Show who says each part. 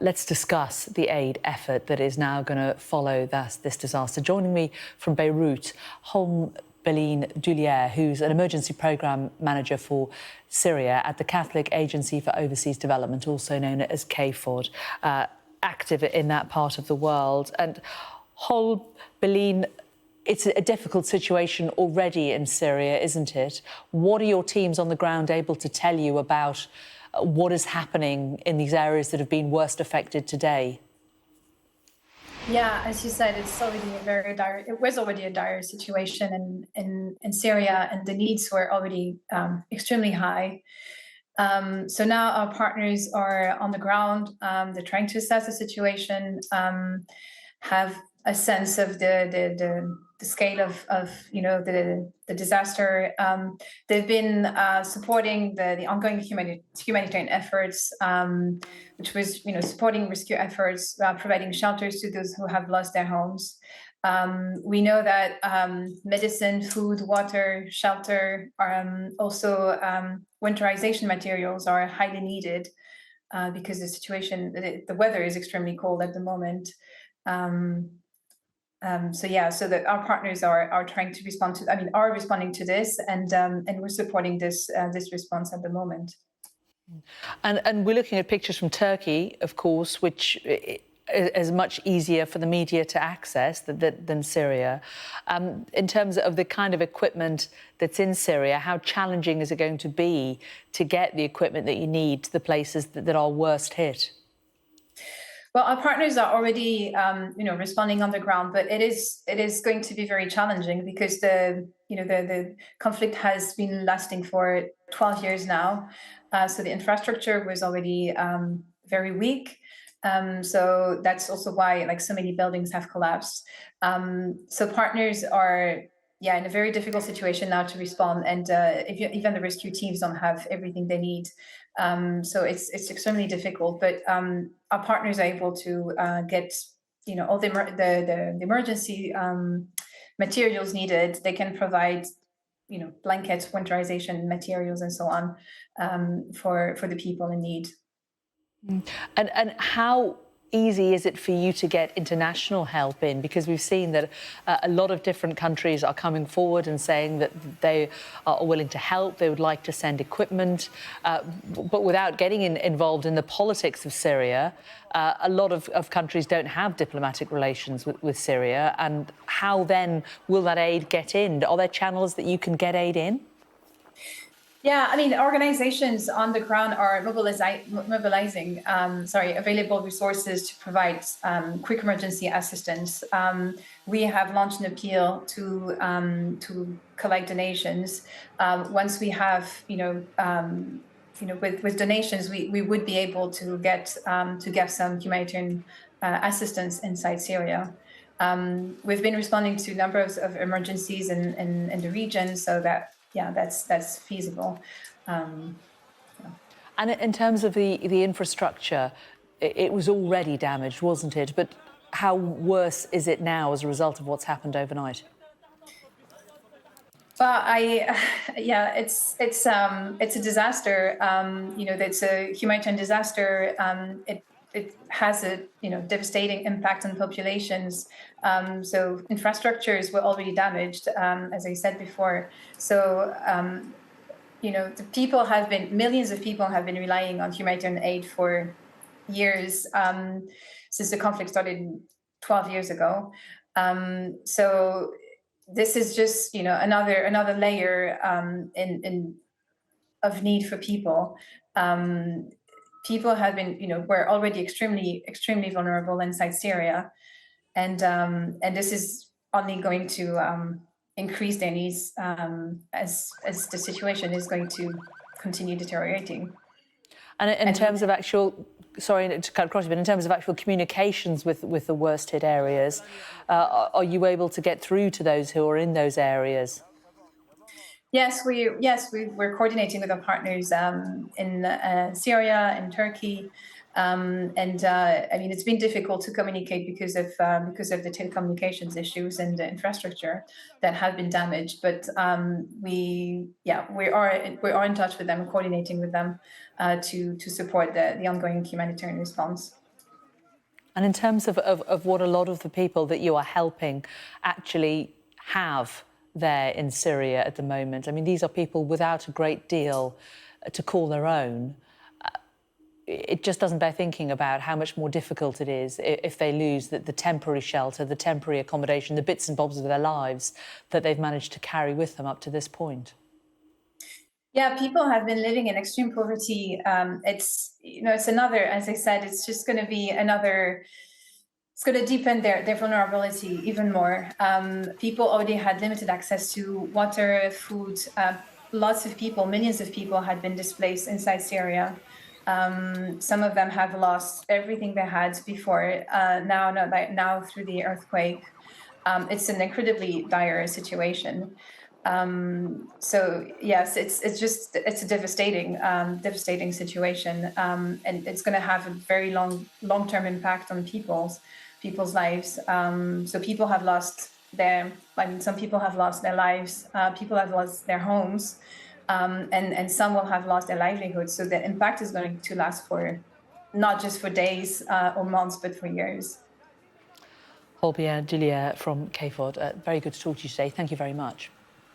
Speaker 1: Let's discuss the aid effort that is now going to follow this disaster. Joining me from Beirut, Hombeline Duliére, who's an emergency programme manager for Syria at the Catholic Agency for Overseas Development, also known as CAFOD, active in that part of the world. And Hombeline, it's a difficult situation already in Syria, isn't it? What are your teams on the ground able to tell you about what is happening in these areas that have been worst affected today?
Speaker 2: Yeah, as you said, it's already a very dire. It was already a dire situation in Syria, and the needs were already extremely high. So now our partners are on the ground. They're trying to assess the situation, have a sense of the scale of the disaster. They've been supporting the ongoing humanitarian efforts, which was supporting rescue efforts, providing shelters to those who have lost their homes. We know that medicine, food, water, shelter, also winterization materials are highly needed because the weather is extremely cold at the moment. So that our partners are trying to respond to, are responding to this, and we're supporting this response at the moment.
Speaker 1: And we're looking at pictures from Turkey, of course, which is much easier for the media to access than Syria. In terms of the kind of equipment that's in Syria, how challenging is it going to be to get the equipment that you need to the places that are worst hit?
Speaker 2: Well, our partners are already, responding on the ground, but it is going to be very challenging because the conflict has been lasting for 12 years now. So the infrastructure was already very weak. So that's also why so many buildings have collapsed. So partners are in a very difficult situation now to respond, and even the rescue teams don't have everything they need. So it's extremely difficult, but our partners are able to get all the emergency materials needed. They can provide blankets, winterization materials, and so on for the people in need.
Speaker 1: And how easy is it for you to get international help in? Because we've seen that a lot of different countries are coming forward and saying that they are willing to help, they would like to send equipment, but without getting involved in the politics of Syria. A lot of countries don't have diplomatic relations with Syria. And how then will that aid get in? Are there channels that you can get aid in?
Speaker 2: Yeah, organizations on the ground are mobilizing available resources to provide quick emergency assistance. We have launched an appeal to collect donations. Once we have, with donations, we would be able to get some humanitarian assistance inside Syria. We've been responding to numbers of emergencies in the region, so that. Yeah, that's feasible.
Speaker 1: And in terms of the infrastructure, it was already damaged, wasn't it? But how worse is it now as a result of what's happened overnight?
Speaker 2: Well, it's a disaster. It's a humanitarian disaster. It has a devastating impact on populations. So infrastructures were already damaged, as I said before. So millions of people have been relying on humanitarian aid for years, since the conflict started 12 years ago. So this is just another layer of need for people. People have been, were already extremely vulnerable inside Syria, and this is only going to increase their needs as the situation is going to continue deteriorating.
Speaker 1: And in terms of actual, sorry to cut across you, but in terms of actual communications with the worst hit areas, are you able to get through to those who are in those areas?
Speaker 2: Yes, we're coordinating with our partners in Syria and Turkey, and it's been difficult to communicate because of the telecommunications issues and the infrastructure that have been damaged. But we are in touch with them, coordinating with them to support the ongoing humanitarian response.
Speaker 1: And in terms of what a lot of the people that you are helping actually have there in Syria at the moment, I mean, these are people without a great deal to call their own. It just doesn't bear thinking about how much more difficult it is if they lose the temporary shelter, the temporary accommodation, the bits and bobs of their lives that they've managed to carry with them up to this point.
Speaker 2: Yeah, people have been living in extreme poverty. It's another, as I said, it's just going to be another. It's going to deepen their vulnerability even more. People already had limited access to water, food. Lots of people, millions of people, had been displaced inside Syria. Some of them have lost everything they had before. Now through the earthquake, it's an incredibly dire situation. So yes, it's a devastating situation, and it's going to have a very long-term impact on people's lives. So people have lost some people have lost their lives, people have lost their homes, and some will have lost their livelihoods. So the impact is going to last for not just for days or months, but for years.
Speaker 1: Hombeline Duliére from CAFOD, very good to talk to you today. Thank you very much.